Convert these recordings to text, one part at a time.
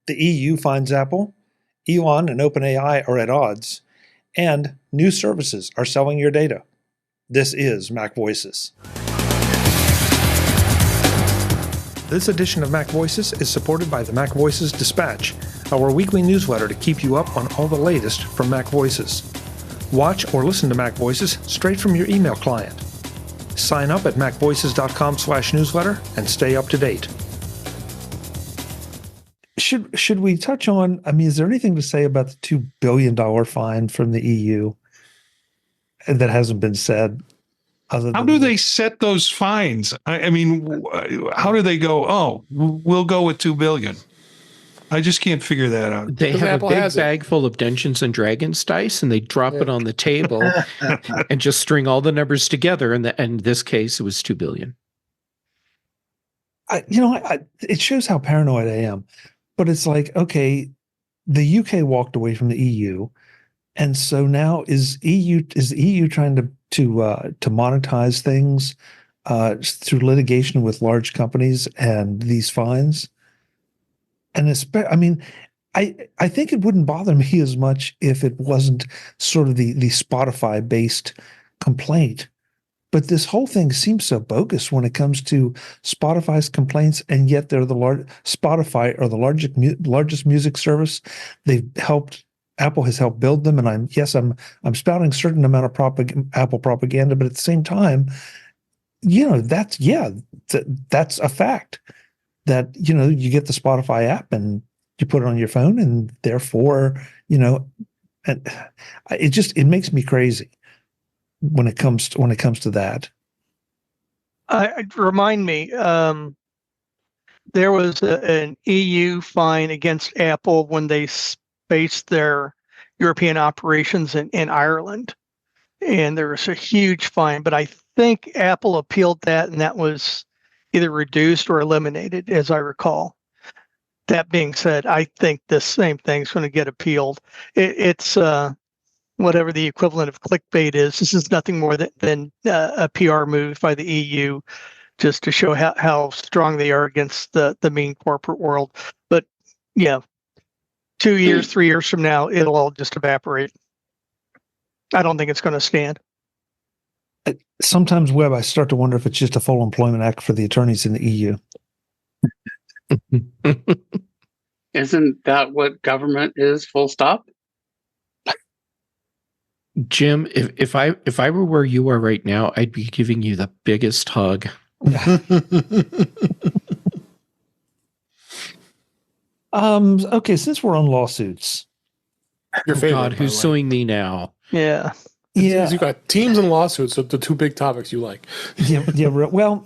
The EU finds Apple, Elon and OpenAI are at odds, and new services are selling your data. This is Mac Voices. This edition of Mac Voices is supported by the MacVoices Dispatch, our weekly newsletter to keep you up on all the latest from Mac Voices. Watch or listen to Mac Voices straight from your email client. Sign up at macvoices.com/newsletter and stay up to date. Should we touch on, is there anything to say about the $2 billion fine from the EU that hasn't been said? How do they set those fines? I mean, how do they go, oh, we'll go with $2 billion? I just can't figure that out. They have Apple a big bag full of Dungeons and Dragons dice, and they drop it on the table and just string all the numbers together. And in this case, it was $2 billion. It shows how paranoid I am. But it's like, okay, the UK walked away from the EU, and so now is the EU trying to monetize things through litigation with large companies and these fines? And I think it wouldn't bother me as much if it wasn't sort of the Spotify based complaint. But this whole thing seems so bogus when it comes to Spotify's complaints, and yet they're Spotify are the largest music service. Apple has helped build them, and I'm spouting a certain amount of Apple propaganda, but at the same time, that's a fact that you get the Spotify app and you put it on your phone, and therefore and it makes me crazy when it comes to that. Remind me, there was an EU fine against Apple when they based their European operations in Ireland, and there was a huge fine. But I think Apple appealed that, and that was either reduced or eliminated, as I recall. That being said, I think the same thing's going to get appealed. It's whatever the equivalent of clickbait is. This is nothing more than a PR move by the EU, just to show how strong they are against the mean corporate world. But yeah, 2 years, 3 years from now, it'll all just evaporate. I don't think it's going to stand. Sometimes, Webb, I start to wonder if it's just a full employment act for the attorneys in the EU. Isn't that what government is, full stop? Jim, if I were where you are right now, I'd be giving you the biggest hug. Okay, since we're on lawsuits. Your favorite, God, who's suing me now? Yeah. You got teams and lawsuits, so the two big topics you like. Yeah. Well,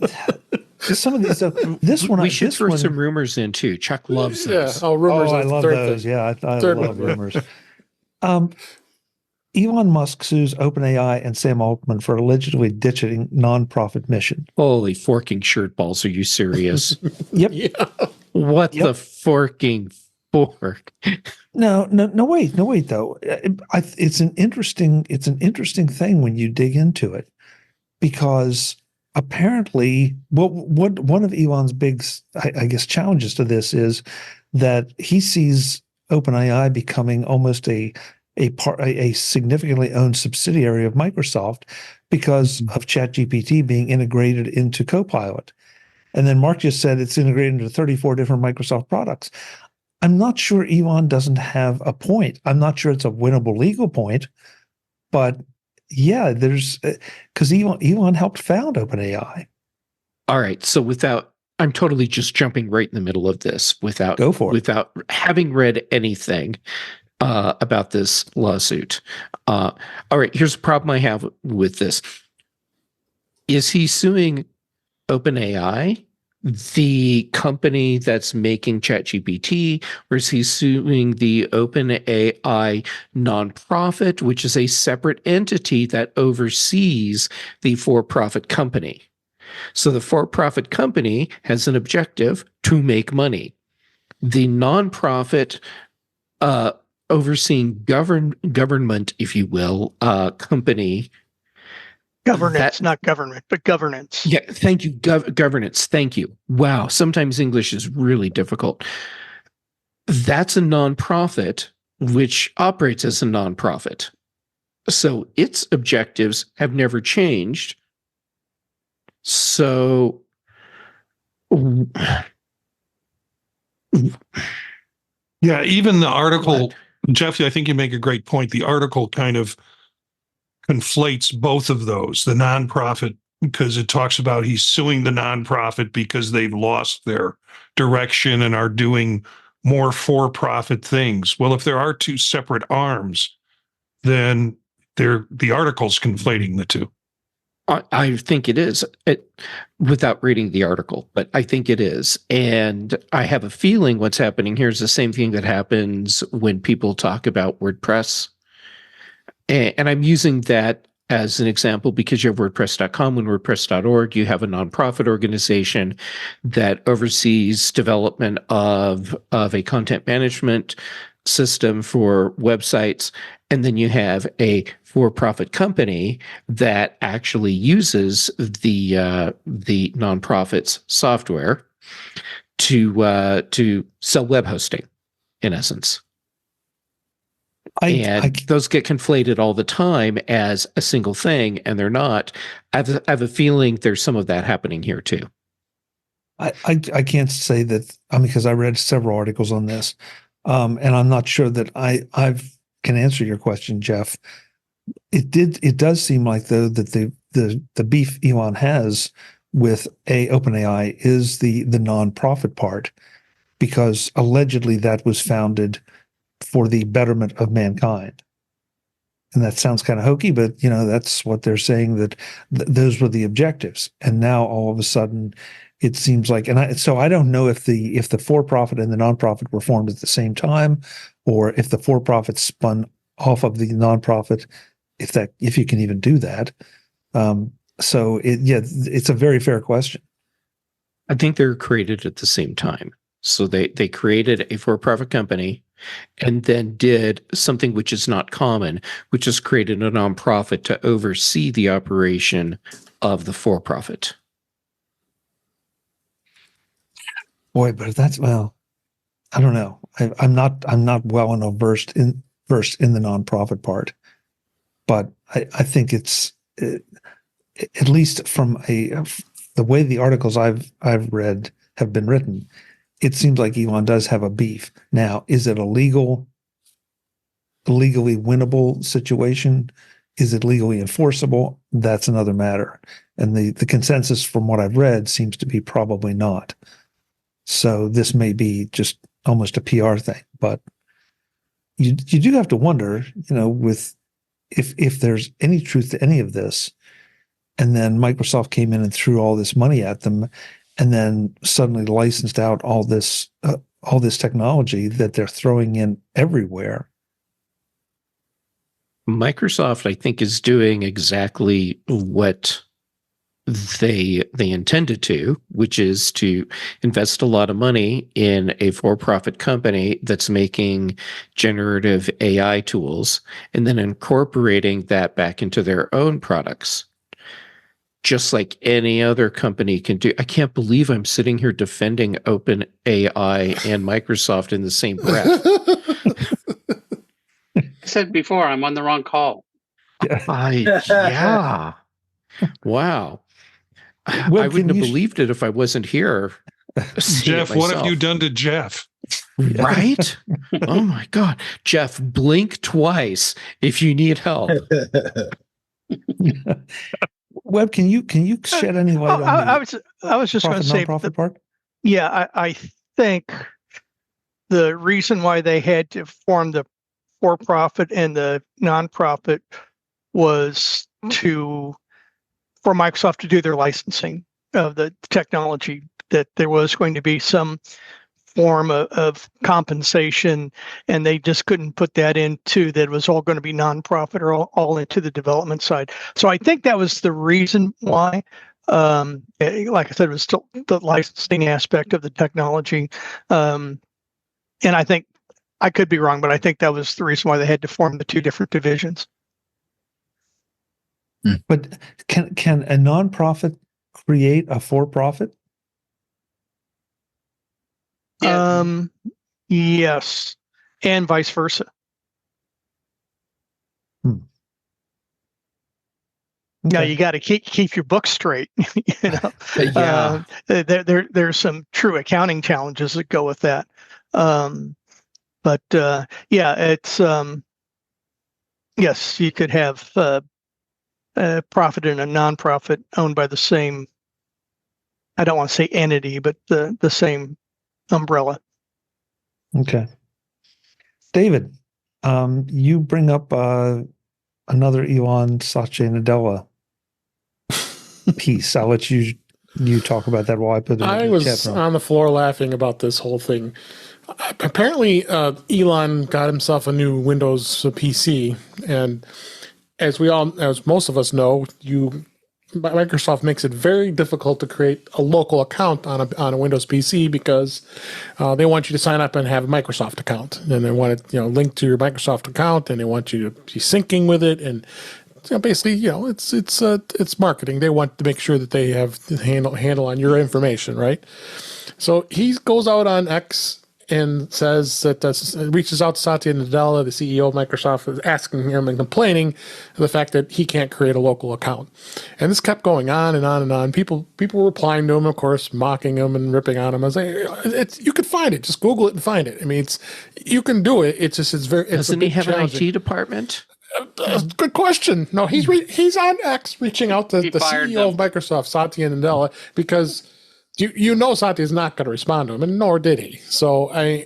some of these. This one, we should throw some rumors in too. Chuck loves those. Yeah. Oh, rumors! I love those. Thing. Yeah, I love rumors. Elon Musk sues OpenAI and Sam Altman for allegedly ditching nonprofit mission. Holy forking shirt balls! Are you serious? Yep. Yeah. What the forking fork? No, wait, though. It's an interesting thing when you dig into it, because apparently, one of Elon's big, I guess, challenges to this is that he sees OpenAI becoming almost a significantly owned subsidiary of Microsoft because of ChatGPT being integrated into Copilot. And then Mark just said it's integrated into 34 different Microsoft products. I'm not sure Elon doesn't have a point. I'm not sure it's a winnable legal point, but yeah, because Elon helped found OpenAI. All right. So I'm totally just jumping right in the middle of this without having read anything about this lawsuit. All right. Here's the problem I have with this. Is he suing OpenAI, the company that's making ChatGPT, or is he suing the OpenAI nonprofit, which is a separate entity that oversees the for-profit company? So the for-profit company has an objective to make money. The nonprofit overseeing government, if you will, company. Governance, not government, but governance. Yeah, thank you. Governance, thank you. Wow, sometimes English is really difficult. that's a nonprofit which operates as a nonprofit. So its objectives have never changed. So yeah, even the article, Jeff, I think you make a great point. The article kind of conflates both of those, the nonprofit, because it talks about he's suing the nonprofit because they've lost their direction and are doing more for-profit things. Well, if there are two separate arms, then the article's conflating the two. I think it is, without reading the article, but I think it is. And I have a feeling what's happening here is the same thing that happens when people talk about WordPress. And I'm using that as an example because you have WordPress.com and WordPress.org. You have a nonprofit organization that oversees development of a content management system for websites. And then you have a for-profit company that actually uses the nonprofit's software to sell web hosting, in essence. Those get conflated all the time as a single thing, and they're not. I have a feeling there's some of that happening here too. I can't say that, because I read several articles on this, and I'm not sure that I can answer your question, Jeff. It does seem like though that the beef Elon has with OpenAI is the nonprofit part, because allegedly that was founded for the betterment of mankind. And that sounds kind of hokey, but that's what they're saying, that those were the objectives. And now all of a sudden it seems like, so I don't know if the for-profit and the nonprofit were formed at the same time, or if the for-profit spun off of the nonprofit, if you can even do that. So it's a very fair question. I think they're created at the same time. So they created a for-profit company and then did something which is not common, which is created a nonprofit to oversee the operation of the for-profit. Boy, but I don't know. I'm not well enough versed in the nonprofit part, but I think it's at least from the way the articles I've read have been written, it seems like Elon does have a beef. Now, is it a legally winnable situation? Is it legally enforceable? That's another matter. And the consensus from what I've read seems to be probably not. So this may be just almost a PR thing, but you do have to wonder, with if there's any truth to any of this, and then Microsoft came in and threw all this money at them, and then suddenly licensed out all this technology that they're throwing in everywhere. Microsoft, I think, is doing exactly what they intended to, which is to invest a lot of money in a for-profit company that's making generative AI tools and then incorporating that back into their own products, just like any other company can do. I can't believe I'm sitting here defending OpenAI and Microsoft in the same breath. I said before, I'm on the wrong call. Yeah. Wow. I wouldn't have believed it if I wasn't here. Jeff, what have you done to Jeff? Right? Oh my God. Jeff, blink twice if you need help. Webb, can you shed any light on I was just going to say nonprofit part? Yeah, I think the reason why they had to form the for-profit and the nonprofit was for Microsoft to do their licensing of the technology, that there was going to be some form of compensation, and they just couldn't put that into that. It was all going to be nonprofit or all into the development side. So I think that was the reason why. Like I said, it was still the licensing aspect of the technology. And I think, I could be wrong, but I think that was the reason why they had to form the two different divisions. But can a nonprofit create a for-profit? Yeah. Yes, and vice versa. Okay. Now you got to keep your books straight. Yeah. There's some true accounting challenges that go with that. But it's yes, you could have a profit and a nonprofit owned by the same. I don't want to say entity, but the same umbrella. Okay. David, you bring up another Elon Satya Nadella piece. I'll let you talk about that while I put it in the chat room. I was on the floor laughing about this whole thing. Apparently, Elon got himself a new Windows PC, and as most of us know, Microsoft makes it very difficult to create a local account on a Windows PC because they want you to sign up and have a Microsoft account, and they want it linked to your Microsoft account, and they want you to be syncing with it, and basically it's marketing. They want to make sure that they have the handle on your information, right? So he goes out on X and says that reaches out to Satya Nadella, the CEO of Microsoft, asking him and complaining of the fact that he can't create a local account. And this kept going on and on and on. People were replying to him, of course, mocking him and ripping on him. I was like, you could find it. Just Google it and find it. I mean, you can do it. Doesn't he have an IT department? Good question. No, he's on X reaching out to the CEO of Microsoft, Satya Nadella, because Satya is not going to respond to him, and nor did he. So I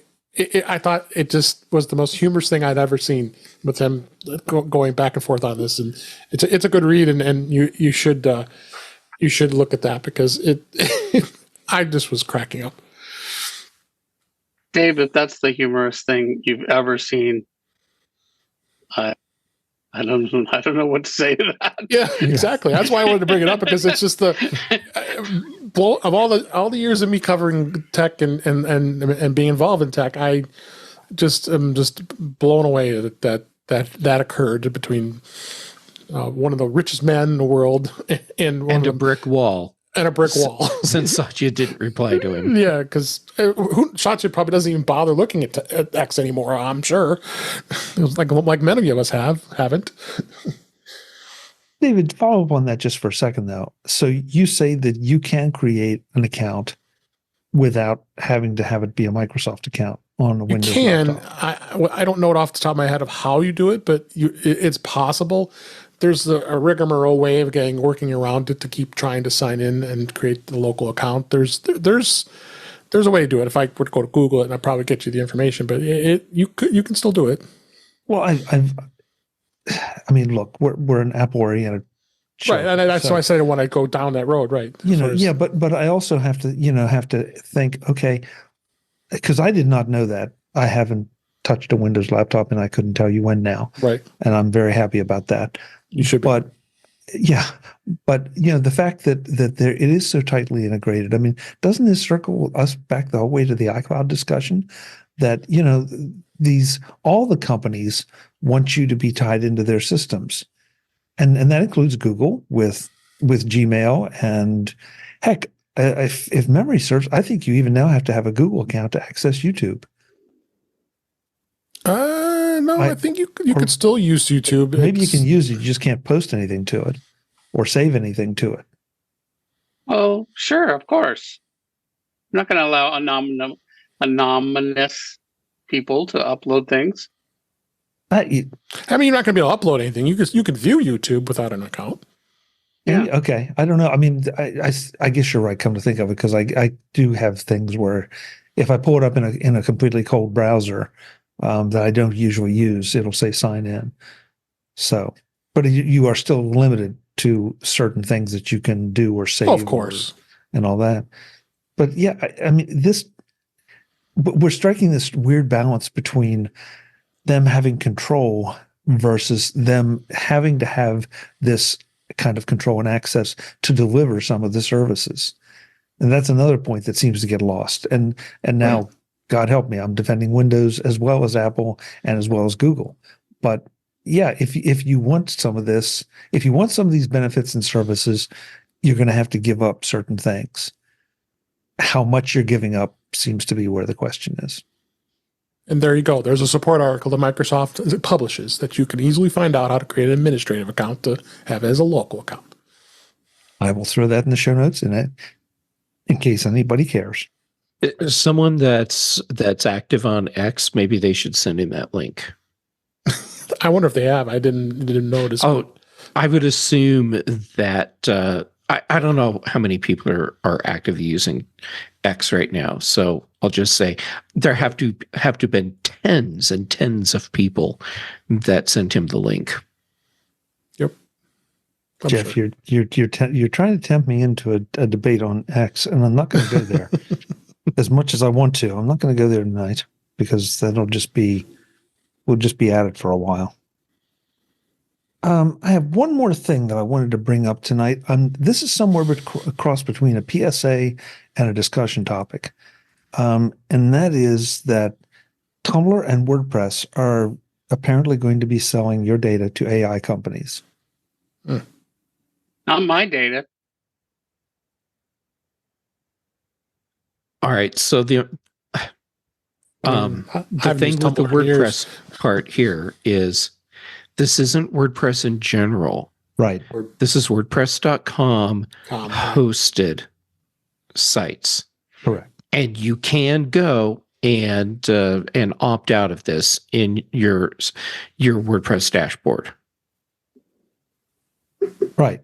thought it just was the most humorous thing I'd ever seen with him going back and forth on this, and it's a good read, and you should look at that because I just was cracking up. Dave, if that's the humorous thing you've ever seen, I don't know what to say to that. Yeah, exactly. That's why I wanted to bring it up, because it's just of all the years of me covering tech and being involved in tech, I am just blown away that occurred between one of the richest men in the world and a brick wall. And a brick wall. Since Satya didn't reply to him. Yeah, because Satya probably doesn't even bother looking at X anymore, I'm sure. It was like many of us haven't. David, follow up on that just for a second, though. So you say that you can create an account without having to have it be a Microsoft account on a Windows laptop. I don't know it off the top of my head of how you do it, but it's possible. There's a rigmarole way of working around it to keep trying to sign in and create the local account. There's a way to do it. If I were to go to Google it, and I'd probably get you the information, but you can still do it. Well, I mean, look, we're an Apple-oriented show, right? And that's why I said when I go down that road, right? But I also have to think, okay, because I did not know that. I haven't touched a Windows laptop, and I couldn't tell you when now. Right. And I'm very happy about that. You should be. But the fact that it is so tightly integrated, I mean, doesn't this circle us back the whole way to the iCloud discussion? That all the companies want you to be tied into their systems, and that includes Google with Gmail, and heck, if memory serves, I think you even now have to have a Google account to access YouTube. No, I think you could still use YouTube. Maybe you can use it, you just can't post anything to it or save anything to it. Oh, sure, of course. I'm not going to allow anonymous people to upload things. I mean, you're not going to be able to upload anything. You could view YouTube without an account. Yeah. Okay. I don't know. I mean, I guess you're right. Come to think of it, because I do have things where if I pull it up in a completely cold browser that I don't usually use, it'll say sign in. So, but you are still limited to certain things that you can do or save, of course, and all that. But yeah, I mean, we're striking this weird balance between them having control versus them having to have this kind of control and access to deliver some of the services. And that's another point that seems to get lost. And now, right. God help me, I'm defending Windows as well as Apple and as well as Google. But yeah, if you want some of this, if you want some of these benefits and services, you're going to have to give up certain things. How much you're giving up seems to be where the question is. And there you go. There's a support article that Microsoft publishes that you can easily find out how to create an administrative account to have as a local account. I will throw that in the show notes in case anybody cares. Someone that's active on X, maybe they should send in that link. I wonder if they have. I didn't notice. Oh, I would assume that I don't know how many people are actively using X right now. So I'll just say there have to been tens and tens of people that sent him the link. Yep. Jeff, sure. you're trying to tempt me into a debate on X, and I'm not going to go there. As much as I want to, I'm not going to go there tonight because we'll just be at it for a while. I have one more thing that I wanted to bring up tonight. This is somewhere a cross between a PSA and a discussion topic. And that is that Tumblr and WordPress are apparently going to be selling your data to AI companies. Not my data. All right. So the thing with the WordPress part here is this isn't WordPress in general. Right. This is WordPress.com hosted sites. Correct. And you can go and opt out of this in your WordPress dashboard. Right.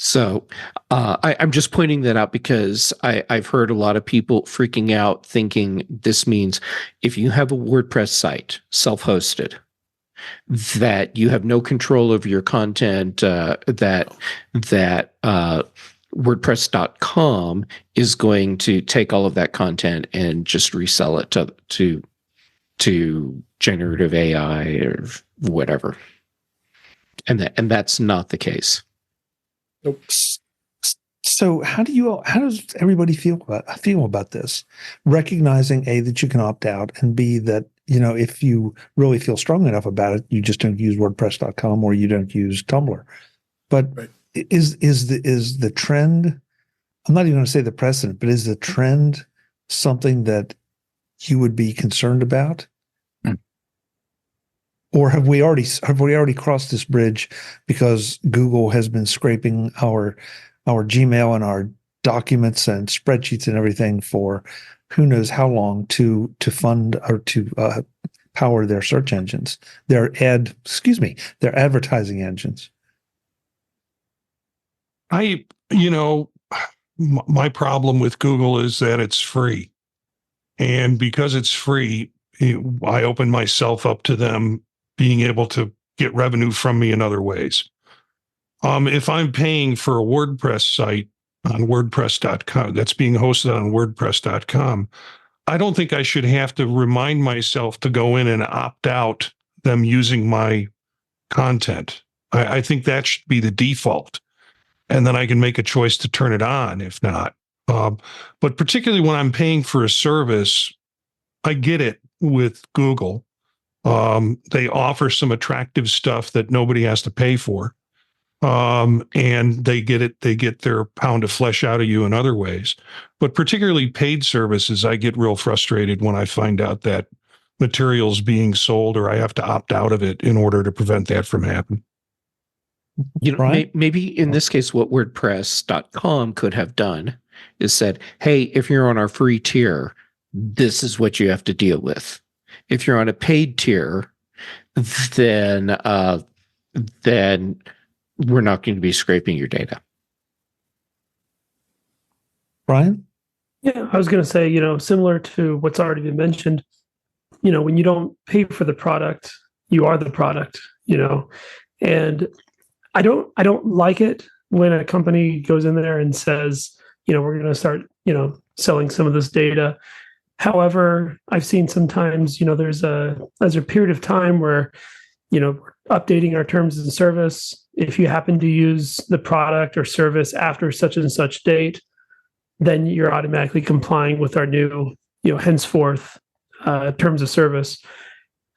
So I'm just pointing that out because I've heard a lot of people freaking out thinking this means if you have a WordPress site, self-hosted, that you have no control over your content, that WordPress.com is going to take all of that content and just resell it to generative AI or whatever. And that's not the case. Nope. So how does everybody feel about this? Recognizing A, that you can opt out, and B, that, if you really feel strong enough about it, you just don't use WordPress.com or you don't use Tumblr. But right. is the trend, I'm not even going to say the precedent, but is the trend something that you would be concerned about? Or have we already crossed this bridge because Google has been scraping our Gmail and our documents and spreadsheets and everything for who knows how long to fund or to power their search engines, their advertising engines? My problem with Google is that it's free. And because it's free, I open myself up to them being able to get revenue from me in other ways. If I'm paying for a WordPress site on WordPress.com that's being hosted on WordPress.com, I don't think I should have to remind myself to go in and opt out them using my content. I think that should be the default. And then I can make a choice to turn it on if not. But particularly when I'm paying for a service, I get it with Google. They offer some attractive stuff that nobody has to pay for. And they get their pound of flesh out of you in other ways. But particularly paid services, I get real frustrated when I find out that material's being sold or I have to opt out of it in order to prevent that from happening. Maybe in this case, what WordPress.com could have done is said, hey, if you're on our free tier, this is what you have to deal with. If you're on a paid tier, then we're not going to be scraping your data. Brian? Yeah, I was going to say, similar to what's already been mentioned, when you don't pay for the product, you are the product, and I don't like it when a company goes in there and says, we're going to start, selling some of this data. However, I've seen sometimes, there's a period of time where, we're updating our terms of service. If you happen to use the product or service after such and such date, then you're automatically complying with our new, henceforth terms of service.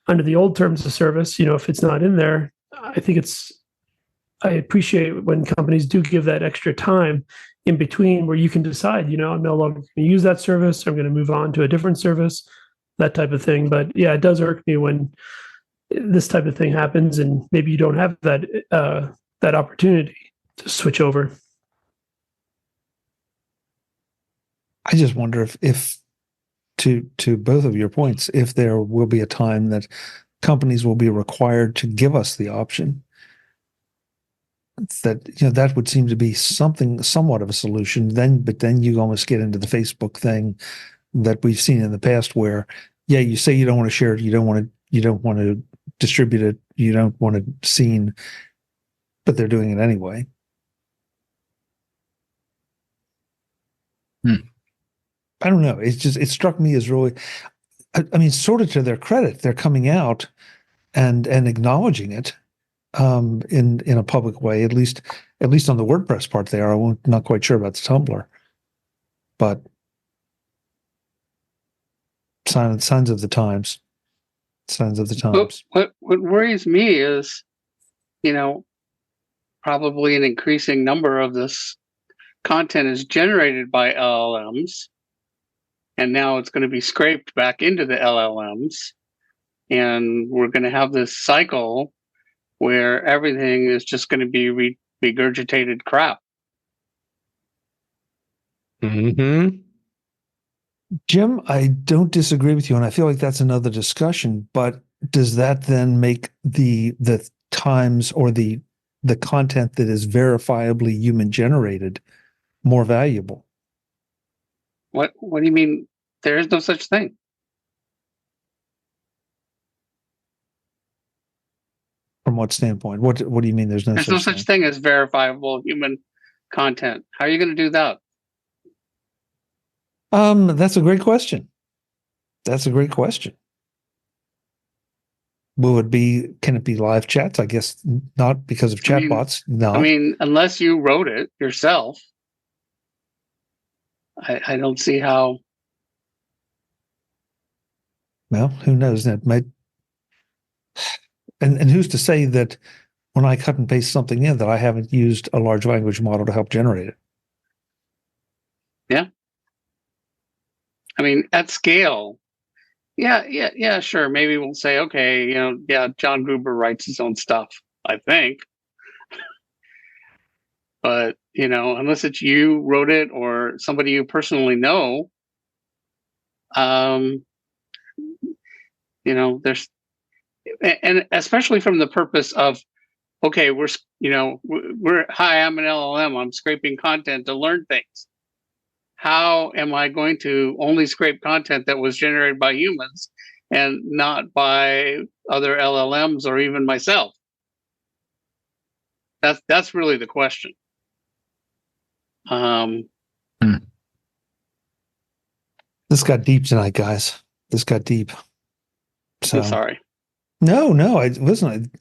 Under the old terms of service, if it's not in there, I appreciate when companies do give that extra time in between where you can decide, I'm no longer going to use that service. I'm going to move on to a different service. that type of thing. But yeah, it does irk me when this type of thing happens, and maybe you don't have that opportunity to switch over. I just wonder if to both of your points, if there will be a time that companies will be required to give us the option. That that would seem to be somewhat of a solution. But then you almost get into the Facebook thing that we've seen in the past, where you say you don't want to share it, you don't want to distribute it, you don't want it seen, but they're doing it anyway. I don't know. It struck me as really, I mean, sort of to their credit, they're coming out and acknowledging it in a public way. At least on the WordPress part, they are. I'm not quite sure about the Tumblr, but signs of the times. Signs of the times. What worries me is, probably an increasing number of this content is generated by LLMs. And now it's going to be scraped back into the LLMs. And we're going to have this cycle where everything is just going to be regurgitated crap. Mm-hmm. Jim, I don't disagree with you, and I feel like that's another discussion. But does that then make the times or the content that is verifiably human generated more valuable? What do you mean? There is no such thing. From what standpoint? What do you mean? There's no such thing as verifiable human content. How are you going to do that? That's a great question. That's a great question. Can it be live chats? I guess not, because of chatbots. No. I mean, unless you wrote it yourself, I don't see how. Well, who knows? That might. And who's to say that when I cut and paste something in that I haven't used a large language model to help generate it? Yeah. I mean, at scale, yeah, sure. Maybe we'll say, okay, John Gruber writes his own stuff, I think. But, unless it's you wrote it or somebody you personally know, there's, and especially from the purpose of, okay, hi, I'm an LLM, I'm scraping content to learn things. How am I going to only scrape content that was generated by humans and not by other LLMs or even myself? That's really the question. This got deep tonight, guys. This got deep. So I'm sorry. No, listen.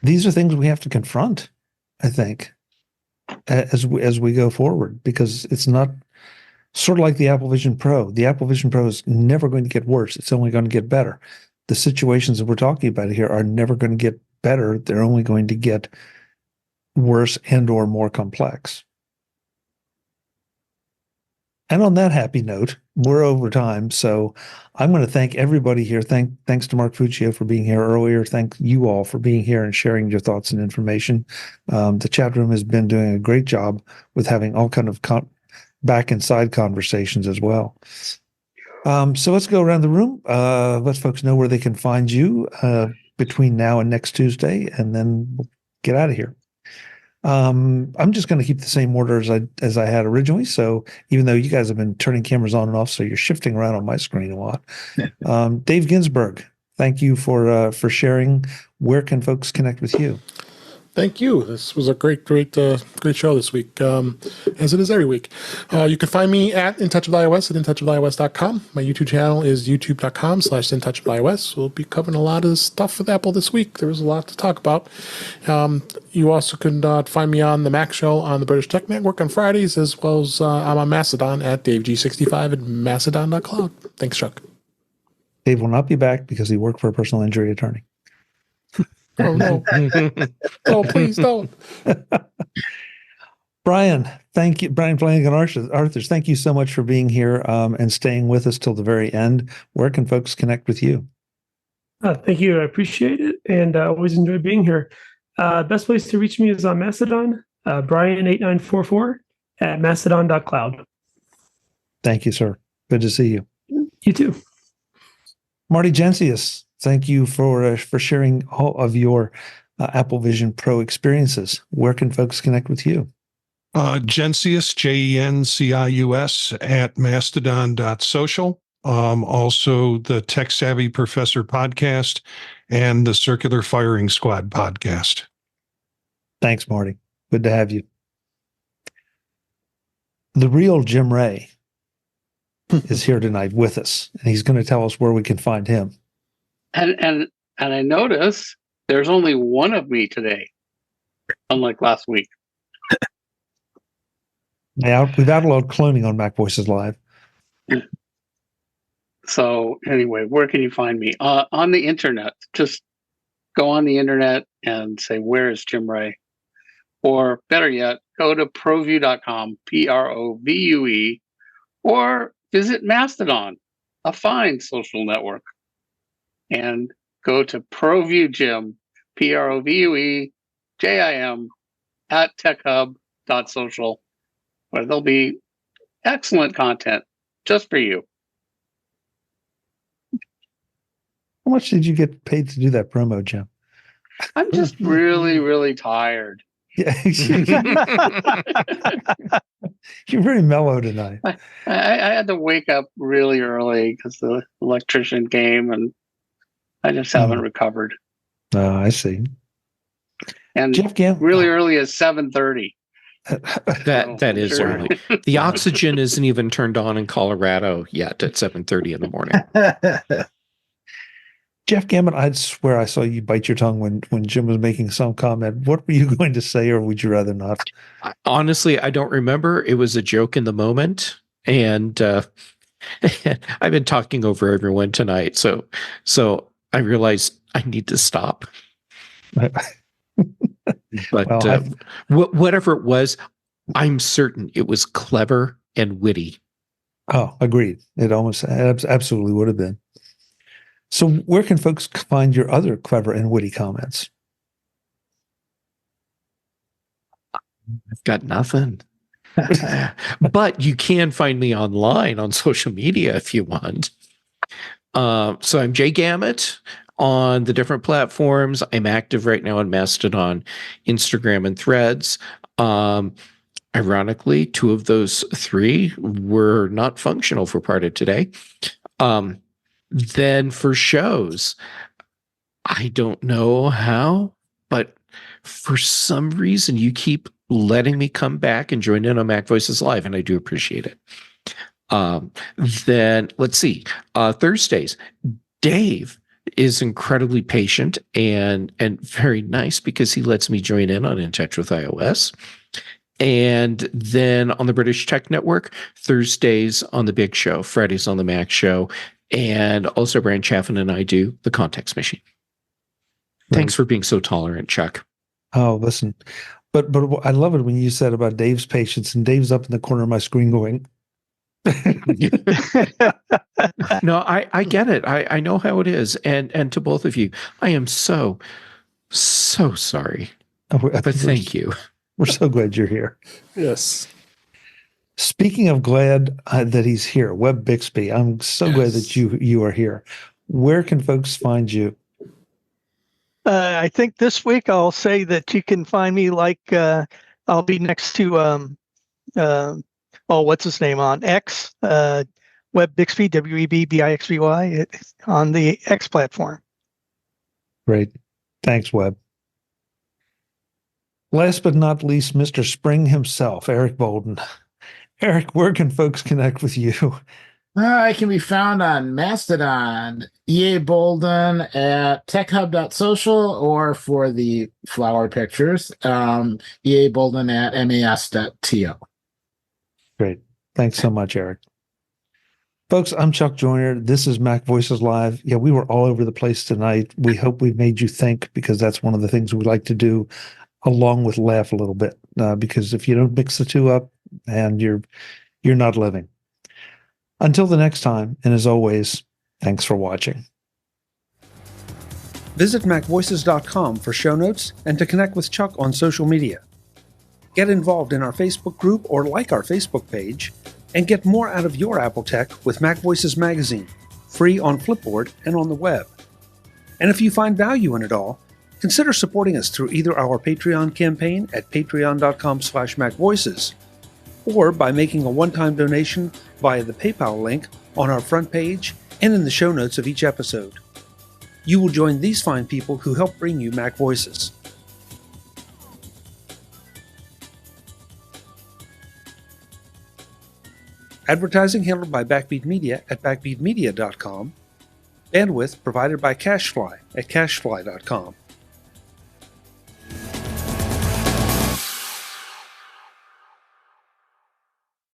These are things we have to confront, I think, as we go forward, because it's not sort of like the Apple Vision Pro. The Apple Vision Pro is never going to get worse. It's only going to get better. The situations that we're talking about here are never going to get better. They're only going to get worse and or more complex. And on that happy note, we're over time. So I'm going to thank everybody here. Thanks to Mark Fuccio for being here earlier. Thank you all for being here and sharing your thoughts and information. The chat room has been doing a great job with having all kind of back and side conversations as well. So let's go around the room. Let folks know where they can find you between now and next Tuesday, and then we'll get out of here. I'm just going to keep the same order as I had originally. So even though you guys have been turning cameras on and off, so you're shifting around on my screen a lot. Dave Ginsburg, thank you for sharing. Where can folks connect with you? Thank you. This was a great show this week, as it is every week. You can find me at In Touch with iOS at intouchwithios.com. My YouTube channel is youtube.com/intouchwithios. We'll be covering a lot of stuff with Apple this week. There was a lot to talk about. You also can find me on the Mac Show on the British Tech Network on Fridays, as well as I'm on Mastodon at DaveG65 at mastodon.cloud. Thanks, Chuck. Dave will not be back because he worked for a personal injury attorney. Oh, no. Oh, please don't. Brian, thank you. Brian Flanigan-Arthurs, thank you so much for being here and staying with us till the very end. Where can folks connect with you? Thank you. I appreciate it. And always enjoy being here. Best place to reach me is on Mastodon, Brian8944 at mastodon.cloud. Thank you, sir. Good to see you. You too. Marty Jencius, thank you for sharing all of your Apple Vision Pro experiences. Where can folks connect with you? Jencius, Jencius at mastodon.social. Also the Tech Savvy Professor podcast and the Circular Firing Squad podcast. Thanks, Marty. Good to have you. The real Jim Ray is here tonight with us, and he's going to tell us where we can find him. And I notice there's only one of me today, unlike last week. Yeah, we've outlawed cloning on MacVoices Live. So anyway, where can you find me? On the internet. Just go on the internet and say, where is Jim Ray? Or better yet, go to provue.com, PROVUE, or visit Mastodon, a fine social network, and go to ProVue Jim, PROVUE JIM at techhub.social, where there'll be excellent content just for you. How much did you get paid to do that promo, Jim? I'm just really, really tired. Yeah. You're very mellow tonight. I had to wake up really early because the electrician came, and I just haven't recovered. Oh, I see. And Jeff Gamet, really early is 7:30. That is early. The oxygen isn't even turned on in Colorado yet at 7:30 in the morning. Jeff Gamet, I'd swear I saw you bite your tongue when Jim was making some comment. What were you going to say, or would you rather not? Honestly, I don't remember. It was a joke in the moment, and I've been talking over everyone tonight, so I realized I need to stop. But whatever it was, I'm certain it was clever and witty. Oh, agreed. It almost absolutely would have been. So where can folks find your other clever and witty comments? I've got nothing. But you can find me online on social media if you want. So I'm Jay Gamet on the different platforms. I'm active right now on Mastodon, Instagram, and Threads. Ironically, 2 of those 3 were not functional for part of today. Then for shows, I don't know how, but for some reason you keep letting me come back and join in on MacVoices Live, and I do appreciate it. Then let's see, Thursdays, Dave is incredibly patient and very nice because he lets me join in on In Touch with iOS. And then on the British Tech Network, Thursdays on The Big Show, Fridays on The Mac Show, and also Brian Chaffin and I do The Context Machine. Thanks for being so tolerant, Chuck. Oh, listen, but I love it when you said about Dave's patience, and Dave's up in the corner of my screen going. No, I get it. I know how it is. And to both of you, I am so sorry. But thank you. We're so glad you're here. Yes. Speaking of glad that he's here, Web Bixby, I'm so glad that you are here. Where can folks find you? I think this week I'll say that you can find me I'll be next to what's his name on X, Web Bixby, WEBBIXBY, on the X platform. Great. Thanks, Web. Last but not least, Mr. Spring himself, Eric Bolden. Eric, where can folks connect with you? I can be found on Mastodon, EA Bolden at techhub.social, or for the flower pictures, EA Bolden at mas.to. Great. Thanks so much, Eric. Folks, I'm Chuck Joyner. This is MacVoices Live. Yeah, we were all over the place tonight. We hope we've made you think, because that's one of the things we like to do along with laugh a little bit, because if you don't mix the two up, and you're not living. Until the next time, and as always, thanks for watching. Visit MacVoices.com for show notes and to connect with Chuck on social media. Get involved in our Facebook group or like our Facebook page, and get more out of your Apple tech with MacVoices Magazine, free on Flipboard and on the web. And if you find value in it all, consider supporting us through either our Patreon campaign at patreon.com/MacVoices, or by making a one-time donation via the PayPal link on our front page and in the show notes of each episode. You will join these fine people who help bring you Mac Voices. Advertising handled by Backbeat Media at backbeatmedia.com. Bandwidth provided by CacheFly at cachefly.com.